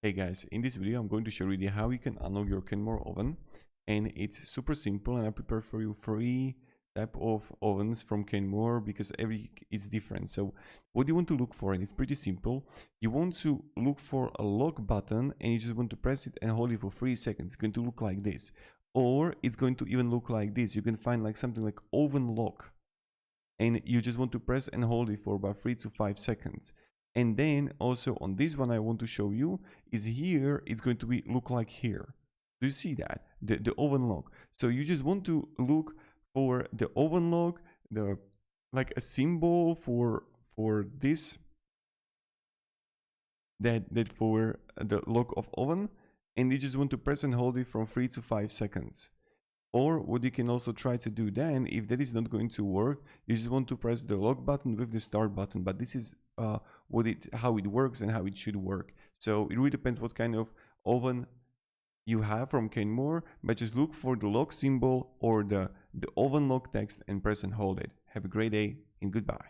Hey guys, in this video I'm going to show you how you can unlock your Kenmore oven, and it's super simple, and I prepared for you 3 type of ovens from Kenmore because every is different. So what you want to look for, and it's pretty simple, you want to look for a lock button and you just want to press it and hold it for 3 seconds. It's going to look like this, or it's going to even look like this. You can find like something like oven lock, and you just want to press and hold it for about 3 to 5 seconds. And then also on this one I want to show you is here, it's going to be look like here. Do you see that? The oven lock. So you just want to look for the oven lock, the like a symbol for this, that for the lock of oven, and you just want to press and hold it from 3 to 5 seconds. Or what you can also try to do then, if that is not going to work, you just want to press the lock button with the start button. But this is how it works and how it should work. So it really depends what kind of oven you have from Kenmore, but just look for the lock symbol or the oven lock text and press and hold it. Have a great day and goodbye.